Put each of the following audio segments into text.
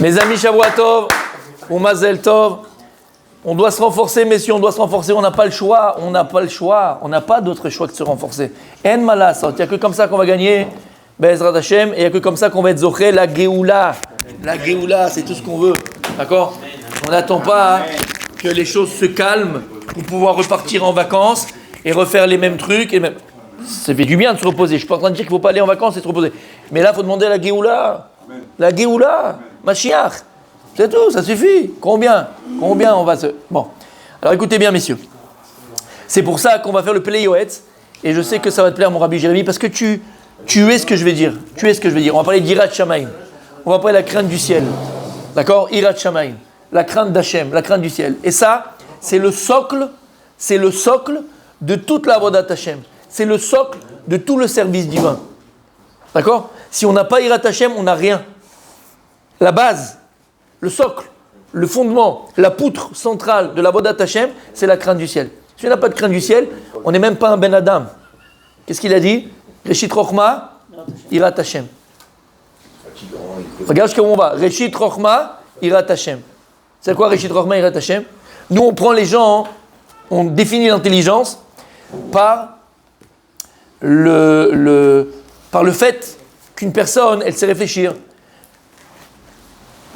Mes amis, Shavua Tov, ou Mazel Tov, on doit se renforcer, messieurs, on doit se renforcer, on n'a pas le choix, on n'a pas d'autre choix que de se renforcer. En malas, il n'y a que comme ça qu'on va gagner, Be'ezrat Hashem, et il n'y a que comme ça qu'on va être zoché, la Géoula. La Géoula, c'est tout ce qu'on veut, d'accord? On n'attend pas que les choses se calment pour pouvoir repartir en vacances et refaire les mêmes trucs. Ça fait du bien de se reposer, je ne suis pas en train de dire qu'il ne faut pas aller en vacances et se reposer. Mais là, il faut demander à la Géoula. La Géoula, Mashiach. C'est tout, ça suffit. Combien on va se... Bon. Alors écoutez bien, messieurs. C'est pour ça qu'on va faire le Pelei Yoetz. Et je sais que ça va te plaire, mon Rabbi Jérémy, parce que tu es ce que je vais dire. Tu es ce que je vais dire. On va parler d'Irat Shamayim. On va parler de la crainte du ciel. D'accord? Irat Shamayim. La crainte d'Hachem, la crainte du ciel. Et ça, c'est le socle de toute la Avodat Hashem. C'est le socle de tout le service divin. D'accord? Si on n'a pas Irat Hashem, on n'a rien. La base, le socle, le fondement, la poutre centrale de la Avodat Hashem, c'est la crainte du ciel. Si on n'a pas de crainte du ciel, on n'est même pas un Ben Adam. Qu'est-ce qu'il a dit? Reshit Rochma, Irat Hashem. Regarde jusqu'où on va. Reshit Rochma, Irat Hashem. C'est quoi Reshit Rochma, Irat Hashem? Nous, on prend les gens, on définit l'intelligence par le fait qu'une personne, elle sait réfléchir.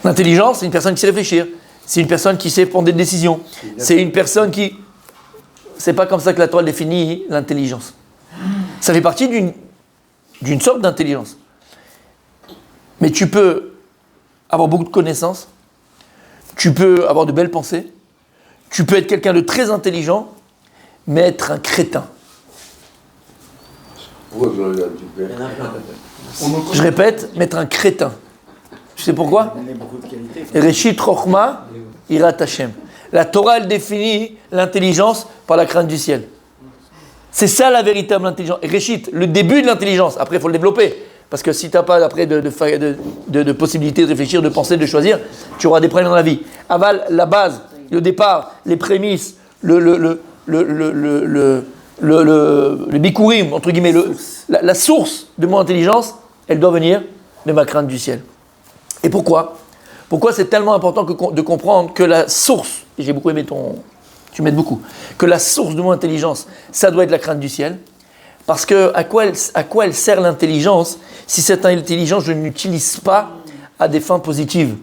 L'intelligence, c'est une personne qui sait réfléchir. C'est une personne qui sait prendre des décisions. C'est une personne qui... C'est pas comme ça que la Torah définit l'intelligence. Ça fait partie d'une sorte d'intelligence. Mais tu peux avoir beaucoup de connaissances. Tu peux avoir de belles pensées. Tu peux être quelqu'un de très intelligent, mais être un crétin. Je répète, mais être un crétin. Tu sais pourquoi? Reshit Rochma, Irat Hashem. La Torah, elle définit l'intelligence par la crainte du ciel. C'est ça la véritable intelligence. Reshit, le début de l'intelligence. Après, il faut le développer. Parce que si tu n'as pas après de possibilité de réfléchir, de penser, de choisir, tu auras des problèmes dans la vie. Aval, la base, le départ, les prémices, le bikurim, entre guillemets, la source de mon intelligence, elle doit venir de ma crainte du ciel. Et pourquoi? Pourquoi c'est tellement important de comprendre que la source, et j'ai beaucoup aimé tu m'aides beaucoup, que la source de mon intelligence, ça doit être la crainte du ciel. Parce que à quoi elle sert l'intelligence si cette intelligence, je ne l'utilise pas à des fins positives,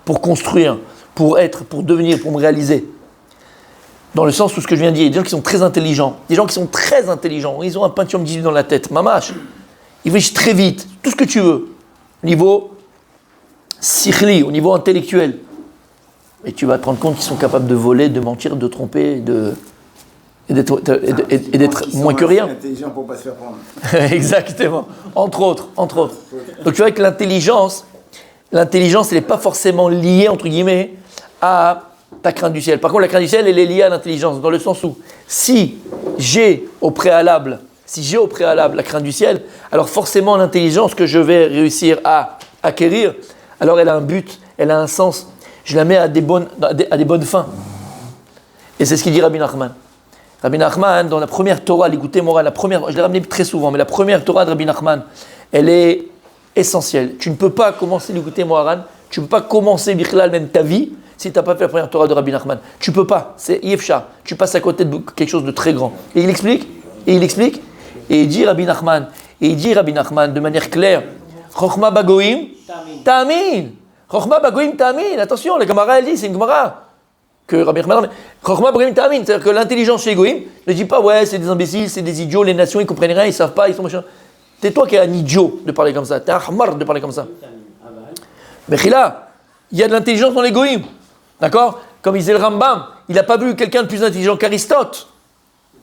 pour construire, pour être, pour devenir, pour me réaliser. Dans le sens où ce que je viens de dire, il y a des gens qui sont très intelligents, ils ont un Pentium 18 dans la tête, mamache, ils réfléchissent très vite, tout ce que tu veux, au niveau sikhli, au niveau intellectuel. Et tu vas te rendre compte qu'ils sont capables de voler, de mentir, de tromper, et d'être moins que rien. Intelligent pour pas se faire prendre. Exactement. Entre autres. Donc tu vois que l'intelligence, elle n'est pas forcément liée, entre guillemets, à ta crainte du ciel. Par contre, la crainte du ciel, elle est liée à l'intelligence, dans le sens où si j'ai au préalable la crainte du ciel, alors forcément l'intelligence que je vais réussir à acquérir, alors elle a un but, elle a un sens. Je la mets à des bonnes fins. Et c'est ce qu'il dit Rabbi Nachman. Rabbi Nachman, dans la première Torah, l'écouté moral, je l'ai ramené très souvent, mais la première Torah de Rabbi Nachman, elle est essentielle. Tu ne peux pas commencer l'écouté moral, tu ne peux pas commencer Bichlal, même ta vie, si tu n'as pas fait la première Torah de Rabbi Nachman. Tu ne peux pas, c'est Yefcha. Tu passes à côté de quelque chose de très grand. Et il explique, et il dit Rabbi Nachman, de manière claire, Chochma Bagoim, Ta'amin. Chochma Bagoim, Ta'amin. Attention, la Gemara, elle dit, c'est une Gemara. Que Rabbi Nachman, Chochma Bagoim, Ta'amin. C'est-à-dire que l'intelligence chez les Goïm ne dit pas, ouais, c'est des imbéciles, c'est des idiots, les nations, ils ne comprennent rien, ils ne savent pas, ils sont machin. C'est toi qui es un idiot de parler comme ça. Tu es un hamar de parler comme ça. Mais là, il y a de l'intelligence dans les Goïm. D'accord? Comme il disait le Rambam, il n'a pas vu quelqu'un de plus intelligent qu'Aristote.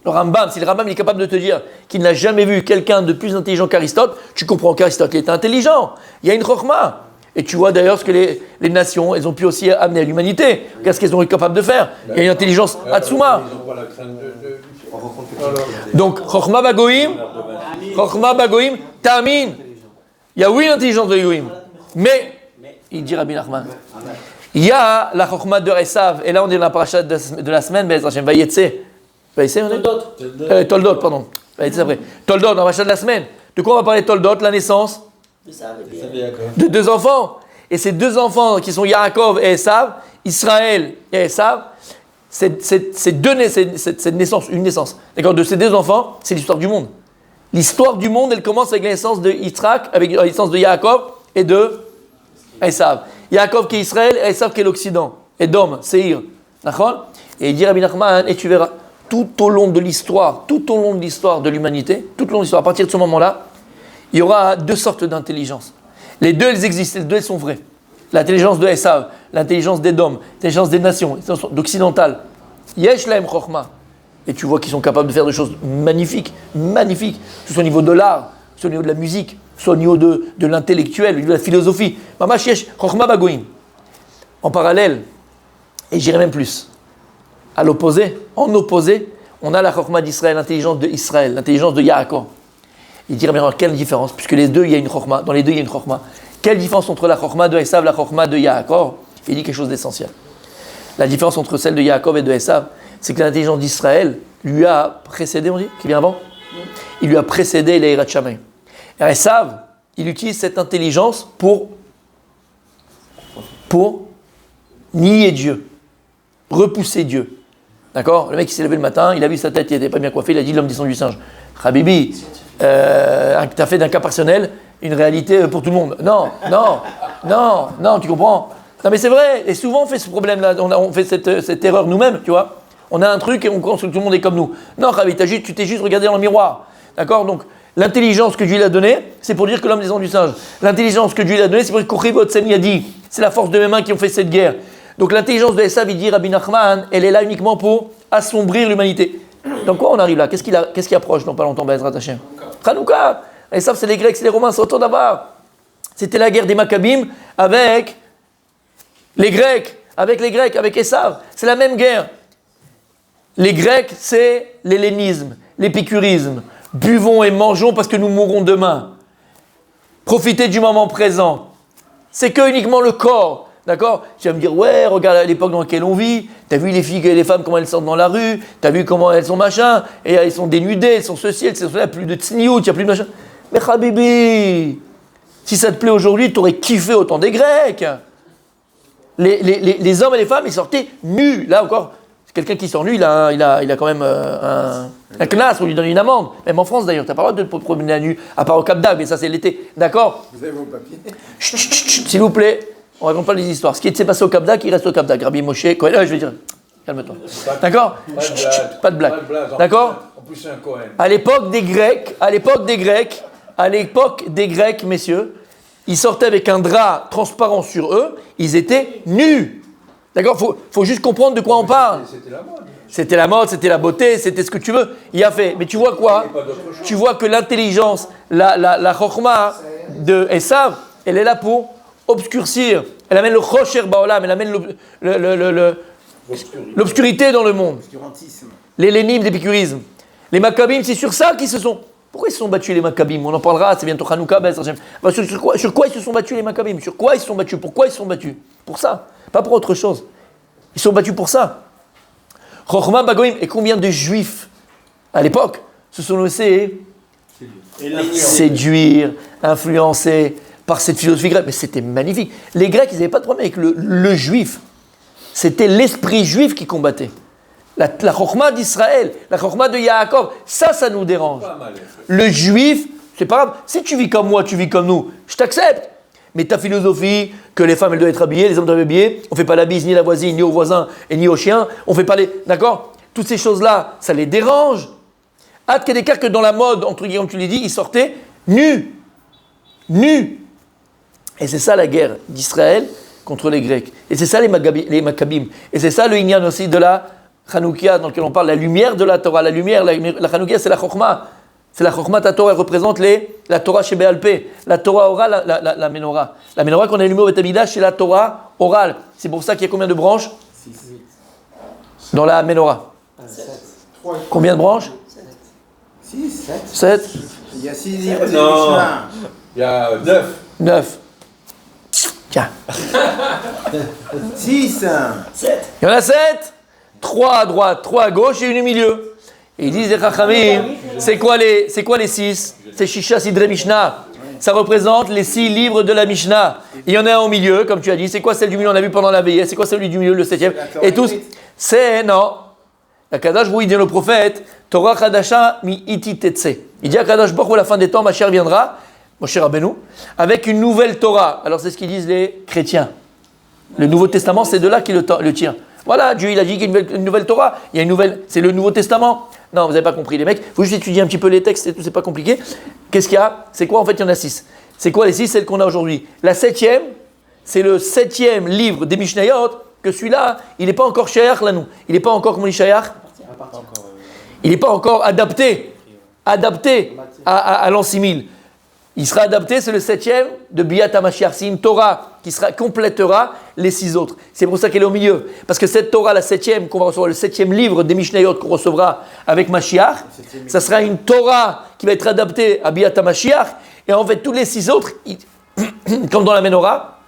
Le Rambam, si le Rambam est capable de te dire qu'il n'a jamais vu quelqu'un de plus intelligent qu'Aristote, tu comprends qu'Aristote était intelligent. Il y a une chokhma. Et tu vois d'ailleurs ce que les nations, elles ont pu aussi amener à l'humanité. Qu'est-ce qu'elles ont été capables de faire? Il y a une intelligence Hatsuma. Donc, chokhma bagoïm, ta'amin. Il y a oui l'intelligence de Goïm. Mais, il dit Rabbi Nachman, il y a la chokhma de Esav. Et là, on est dans la paracha de la semaine, Be'ez Hashem, Vayetse, on est Toldot, pardon. Toldot, dans la paracha de la semaine. De quoi on va parler Toldot? La naissance de deux enfants. Et ces deux enfants qui sont Yaakov et Esav, Israël et Esav, cette naissance, une naissance. D'accord, de ces deux enfants, c'est l'histoire du monde. L'histoire du monde, elle commence avec la naissance de Yitzhak, avec la naissance de Yaakov et de Esav. Yaakov qui est Israël et Esav qui est l'Occident. Edom, Seir. D'accord ? Et il dit Rabbi Nachman, et tu verras, tout au long de l'histoire de l'humanité, tout au long de l'histoire, à partir de ce moment-là, il y aura deux sortes d'intelligence. Les deux, elles existent, les deux, elles sont vraies. L'intelligence de Esav, l'intelligence d'Edom, l'intelligence des nations, d'occidentales. Yesh lahem chokhma. Et tu vois qu'ils sont capables de faire des choses magnifiques, magnifiques, que ce soit au niveau de l'art, que ce soit au niveau de la musique, que ce soit au niveau de l'intellectuel, de la philosophie. Mamash yesh chokhma bagoim. En parallèle, et j'irai même plus, à l'opposé, en opposé, on a la chokhma d'Israël, l'intelligence de Israël, l'intelligence de Yaakov. Il dirait, mais alors, quelle différence? Puisque les deux, il y a une chokhma, dans les deux, il y a une chokhma. Quelle différence entre la chokhma de Esav et la chokhma de Yaakov? Il dit quelque chose d'essentiel. La différence entre celle de Yaakov et de Esav, c'est que l'intelligence d'Israël lui a précédé, on dit, qui vient avant? Il lui a précédé les Hirat Shamayim. Et Esav, il utilise cette intelligence pour nier Dieu, repousser Dieu. D'accord? Le mec, il s'est levé le matin, il a vu sa tête, il n'était pas bien coiffé, il a dit l'homme descend du singe. Habibi, t'as fait d'un cas personnel une réalité pour tout le monde. Non, tu comprends? Non, mais c'est vrai, et souvent on fait ce problème-là, on fait cette erreur nous-mêmes, tu vois. On a un truc et on pense que tout le monde est comme nous. Non, Habibi, tu t'es juste regardé dans le miroir. D'accord? Donc, l'intelligence que Dieu lui a donnée, c'est pour dire que l'homme descend du singe. L'intelligence que Dieu lui a donnée, c'est pour dire qu'Ochivot Sen a dit. C'est la force de mes mains qui ont fait cette guerre. Donc, l'intelligence de Esav, il dit Rabbi Nachman, elle est là uniquement pour assombrir l'humanité. Donc, quoi on arrive là? Qu'est-ce qui approche dans pas longtemps, Bezrat Hashem? Hanouka. Esav, c'est les Grecs, c'est les Romains, c'est autant d'abord. C'était la guerre des Maccabim avec les Grecs, avec Esav. C'est la même guerre. Les Grecs, c'est l'hellénisme, l'épicurisme. Buvons et mangeons parce que nous mourrons demain. Profitez du moment présent. C'est que uniquement le corps. D'accord? Tu vas me dire, ouais, regarde l'époque dans laquelle on vit. T'as vu les filles et les femmes, comment elles sortent dans la rue. T'as vu comment elles sont machin. Et elles sont dénudées, elles sont ceci, elles sont cela. Plus de tsniout, il n'y a plus de machin. Mais Habibi, si ça te plaît aujourd'hui, tu aurais kiffé autant des Grecs. Les hommes et les femmes, ils sortaient nus. Là encore, quelqu'un qui sort nu, il a quand même un knas, on lui donne une amende. Même en France d'ailleurs, tu n'as pas le droit de te promener à nu, à part au Cap d'Agde, mais ça c'est l'été. D'accord? Vous avez vos papiers? S'il vous plaît, on ne raconte pas les histoires. Ce qui s'est passé au Cap d'Agde, il reste au Cap d'Agde. Rabbi Moshe, je vais dire, calme-toi. D'accord? Pas de blague. D'accord? En plus, c'est un Cohen. À l'époque des Grecs, messieurs, ils sortaient avec un drap transparent sur eux, ils étaient nus. D'accord? Faut juste comprendre de quoi on parle. C'était la mode. C'était la mode, c'était la beauté, c'était ce que tu veux. Il a fait. Mais tu vois quoi? Tu vois que l'intelligence, la chokhma de Esav, elle est là pour obscurcir. Elle amène le chosher baolam, elle amène l'obscurité dans le monde. L'hellénisme, l'épicurisme. Les Maccabim, c'est sur ça qu'ils se sont... Pourquoi ils se sont battus les Maccabim? On en parlera, c'est bientôt Hanouka, sur quoi ils se sont battus les Maccabim? Sur quoi ils se sont battus? Pourquoi ils se sont battus? Pour ça, pas pour autre chose. Ils se sont battus pour ça. Chokhma Bagoim, et combien de juifs, à l'époque, se sont laissés séduire, influencer par cette philosophie grecque? Mais c'était magnifique. Les Grecs, ils n'avaient pas de problème avec le juif. C'était l'esprit juif qui combattait. La chokhma d'Israël, la chokhma de Yaakov, ça nous dérange. Le juif, c'est pas grave. Si tu vis comme moi, tu vis comme nous, je t'accepte. Mais ta philosophie, que les femmes elles doivent être habillées, les hommes doivent être habillés, on ne fait pas la bise ni à la voisine, ni au voisin, et ni au chien, on fait pas les... D'accord? Toutes ces choses-là, ça les dérange. Hâte qu'il y ait des cas que dans la mode, entre guillemets, comme tu l'as dit, ils sortaient nus. Nus. Et c'est ça la guerre d'Israël contre les Grecs. Et c'est ça les Maccabim. Et c'est ça le Inyan aussi de la Hanouka, dans lequel on parle, la lumière de la Torah. La lumière, la Hanouka, c'est la Chokhma. C'est la Chokhma ta Torah, elle représente la Torah chez Béalpé. La Torah orale, la Menorah. La Menorah qu'on a allumée au Beth Amikdash, c'est la Torah orale. C'est pour ça qu'il y a combien de branches? 6. Dans la Menorah. 7. Combien de branches? 6. 7. Il y a 6 livres de Non. Mishnah. Il y a 9. 9. Tiens. 6. 7. Il y en a 7. 3 à droite, 3 à gauche et une au milieu. Et ils disent les Chachamim, c'est quoi les 6? C'est Shisha Sidre Mishnah. ça représente les 6 livres de la Mishnah. Il y en a un au milieu, comme tu as dit. C'est quoi celle du milieu? On a vu pendant la veillée. C'est quoi celui du milieu, le 7e? Et tous, c'est, non. La Kadash, vous, il dit le prophète, Torah Kadasha mi iti tetse. Il dit à Kadash Baruch Hu, à la fin des temps, Mashiach viendra, Moshe Rabbeinu, avec une nouvelle Torah. Alors c'est ce qu'ils disent les chrétiens. Le Nouveau Testament, c'est de là qu'il le tire. Voilà, Dieu il a dit qu'il y a une nouvelle Torah. Il y a une nouvelle, c'est le Nouveau Testament. Non, vous n'avez pas compris, les mecs. Il faut juste étudier un petit peu les textes et tout, c'est pas compliqué. Qu'est-ce qu'il y a? C'est quoi? En fait, il y en a 6. C'est quoi les 6? Celles qu'on a aujourd'hui. La 7e, c'est le 7e livre des Mishnayot, que celui-là, il n'est pas encore shayach là, nous. Il n'est pas encore, comment on dit shayach? Il n'est pas encore adapté à l'an 6000. Il sera adapté, c'est le 7e de Biyat HaMashiach. C'est une Torah qui complétera les 6 autres. C'est pour ça qu'elle est au milieu. Parce que cette Torah, la 7e, qu'on va recevoir, le 7e livre des Mishnayot qu'on recevra avec Mashiach, ça sera une Torah qui va être adaptée à Biyat HaMashiach. Et en fait, tous les 6 autres, comme dans la Menorah,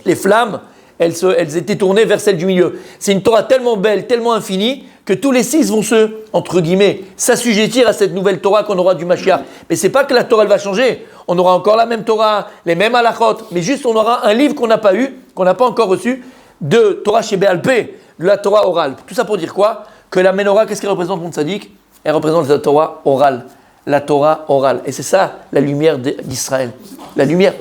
les flammes, elles étaient tournées vers celle du milieu. C'est une Torah tellement belle, tellement infinie, que tous les 6 vont entre guillemets, s'assujettir à cette nouvelle Torah qu'on aura du Mashiach. Mais c'est pas que la Torah elle va changer. On aura encore la même Torah, les mêmes halachot, mais juste on aura un livre qu'on n'a pas eu, qu'on n'a pas encore reçu, de Torah chez Béalpé, de la Torah orale. Tout ça pour dire quoi? Que la Menorah, qu'est-ce qu'elle représente, mon tzaddik? Elle représente la Torah orale. La Torah orale. Et c'est ça, la lumière d'Israël. La lumière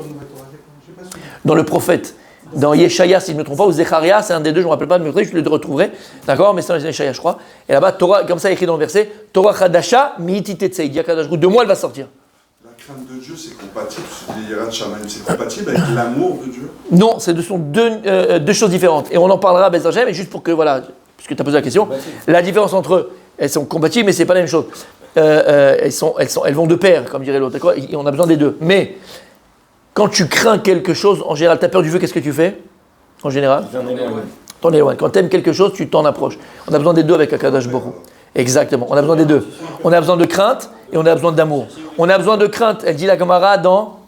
dans le prophète. Dans Yeshaya, si je ne me trompe pas, ou Zecharia, c'est un des deux, je ne me rappelle pas, mais je le retrouverai. D'accord? Mais c'est dans Yeshaya, je crois. Et là-bas, Torah, comme ça, écrit dans le verset, Torah Chadasha, mi'iti tetsei. Il dit à Kadash, de moi, elle va sortir. La crainte de Dieu, c'est compatible, les Yirat Shamayim, c'est compatible avec l'amour de Dieu? Non, ce sont deux choses différentes. Et on en parlera à Bezaljem, et juste pour que, voilà, puisque tu as posé la question, la différence entre eux, elles sont compatibles, mais ce n'est pas la même chose. Elles vont de pair, comme dirait l'autre. D'accord? On a besoin des deux. Mais quand tu crains quelque chose, en général, tu as peur du feu, qu'est-ce que tu fais? En général, t'en éloignes. Quand tu aimes quelque chose, tu t'en approches. On a besoin des deux avec Akadosh Baruch Hu. Exactement, on a besoin des deux. On a besoin de crainte et on a besoin d'amour. On a besoin de crainte, elle dit la Gemara dans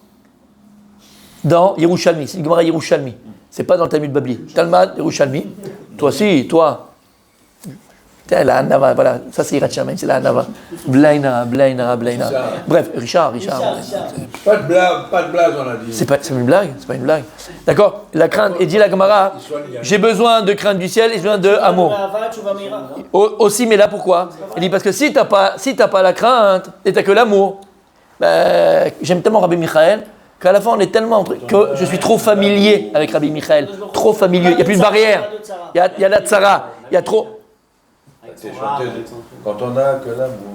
Yerushalmi. C'est une Gemara Yerushalmi. C'est pas dans le Talmud Babli. Talmud Yerushalmi. Toi aussi, toi. La Hanava, voilà, ça c'est Yirat Shamayim, c'est la Hanava. Blaina. Bref, Richard. Pas de blague, on a dit. C'est pas une blague, c'est pas une blague. D'accord? La crainte, et dit la Gemara, j'ai besoin de crainte du ciel et j'ai besoin d'amour. Aussi, mais là pourquoi? Il dit parce que si t'as pas la crainte et t'as que l'amour, j'aime tellement Rabbi Michael qu'à la fin on est tellement que je suis trop familier avec Rabbi Michael, trop familier. Il n'y a plus de barrière, il y a la tzara, il y a trop. C'est chanté quand on a que l'amour.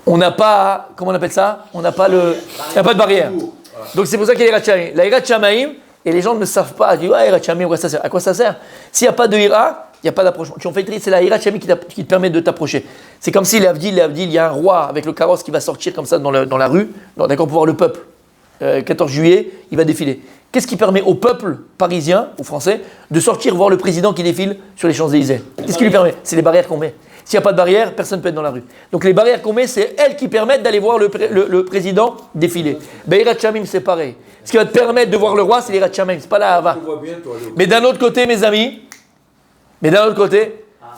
On n'a pas, comment on appelle ça? On n'a pas de barrière. Donc c'est pour ça qu'il y a Yirat Shamayim. La Yirat Shamayim, et les gens ne savent pas, ils disent Yirat Shamayim, à quoi ça sert? S'il n'y a pas de Hira, il n'y a pas d'approchement. Tu en fais c'est la Yirat Shamayim qui te permet de t'approcher. C'est comme si l'Avdil, il y a un roi avec le carrosse qui va sortir comme ça dans la rue, d'accord, pour voir le peuple. 14 juillet, il va défiler. Qu'est-ce qui permet au peuple parisien, aux Français, de sortir voir le président qui défile sur les Champs-Élysées? Qu'est-ce qui lui permet? C'est les barrières qu'on met. S'il n'y a pas de barrière, personne ne peut être dans la rue. Donc les barrières qu'on met, c'est elles qui permettent d'aller voir le président défiler. Yirat Shamayim, c'est pareil. Ce qui va te permettre de voir le roi, c'est l'Yirat Shamayim, c'est pas la Hava. Mais d'un autre côté, mes amis,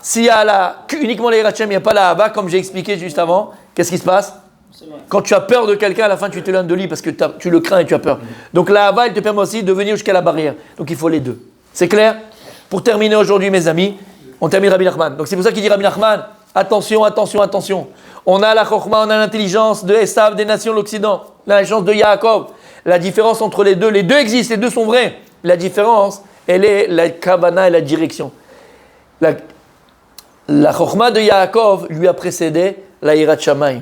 s'il y a uniquement les Yirat Shamayim, il n'y a pas la Hava, comme j'ai expliqué juste avant, qu'est-ce qui se passe? Quand tu as peur de quelqu'un, à la fin, tu te l'éloignes de lui parce que tu le crains et tu as peur. Donc la Hava, elle te permet aussi de venir jusqu'à la barrière. Donc il faut les deux. C'est clair? Pour terminer aujourd'hui, mes amis, on termine Rabbi Nachman. Donc c'est pour ça qu'il dit Rabbi Nachman, attention. On a la Chokhmah, on a l'intelligence de Esav, des nations de l'Occident. L'intelligence de Yaakov. La différence entre les deux existent, les deux sont vrais. La différence, elle est la Kavana et la direction. La Chokhmah de Yaakov lui a précédé la Yirat Shamayim.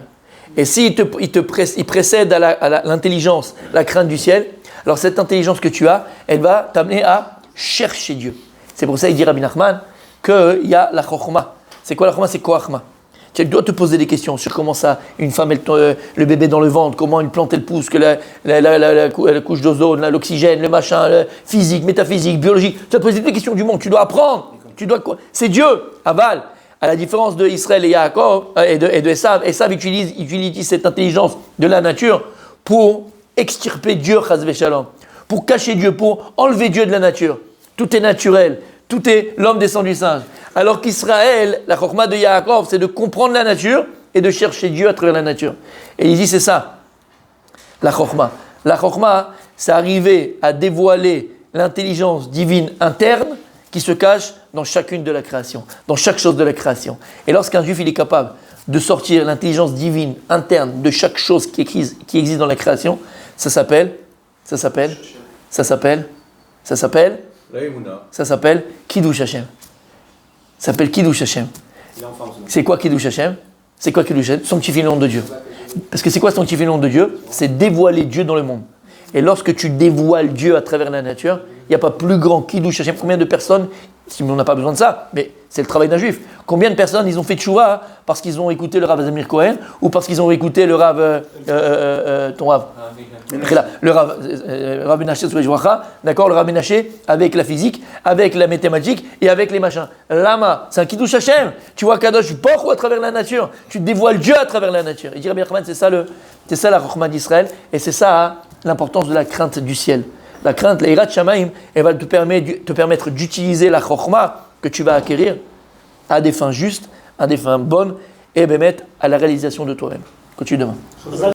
Et s'il il précède à l'intelligence, la crainte du ciel, alors cette intelligence que tu as, elle va t'amener à chercher Dieu. C'est pour ça qu'il dit Rabbi Nachman qu'il y a la chokhmah. C'est quoi la chokhmah? C'est koachma. Tu dois te poser des questions sur comment ça, une femme, le bébé dans le ventre, comment une plante elle pousse, que la couche d'ozone, l'oxygène, le machin, le physique, métaphysique, biologie. Tu dois te poser des questions du monde, tu dois apprendre. C'est Dieu, Aval. À la différence de Israël et Yaakov, et de Esav, Esav utilise cette intelligence de la nature pour extirper Dieu, chas v'shalom, pour cacher Dieu, pour enlever Dieu de la nature. Tout est naturel, tout est l'homme descend du singe. Alors qu'Israël, la chokhmah de Yaakov, c'est de comprendre la nature et de chercher Dieu à travers la nature. Et il dit c'est ça, la chokhmah. La Chokhmah, c'est arriver à dévoiler l'intelligence divine interne qui se cache dans chacune de la création, dans chaque chose de la création. Et lorsqu'un juif il est capable de sortir l'intelligence divine interne de chaque chose qui existe dans la création, ça s'appelle Kiddush Hashem. Ça s'appelle Kiddush Hashem. C'est quoi Kiddush Hashem? C'est quoi Kiddush Hashem? Sanctifier le nom de Dieu. Parce que c'est quoi sanctifier le nom de Dieu? C'est dévoiler Dieu dans le monde. Et lorsque tu dévoiles Dieu à travers la nature, il n'y a pas plus grand Kiddush Hashem. Combien de personnes, si on n'a pas besoin de ça, mais c'est le travail d'un juif. Combien de personnes ils ont fait tchouva parce qu'ils ont écouté le Rav Zamir Cohen ou parce qu'ils ont écouté le Rav, ton Rav, le Rav Menaché d'accord, le Rav Menaché avec la physique, avec la mathématique et avec les machins. Lama, c'est un Kiddush Hashem. Tu vois Kadosh, tu portes à travers la nature, tu dévoiles Dieu à travers la nature. Et dire Rabbi Nachman, c'est ça la Chokhmah d'Israël et c'est ça l'importance de la crainte du ciel. La crainte, la Hirat Shamayim, elle va te permettre d'utiliser la Chokhmah que tu vas acquérir à des fins justes, à des fins bonnes, et à la réalisation de toi-même. Continue demain.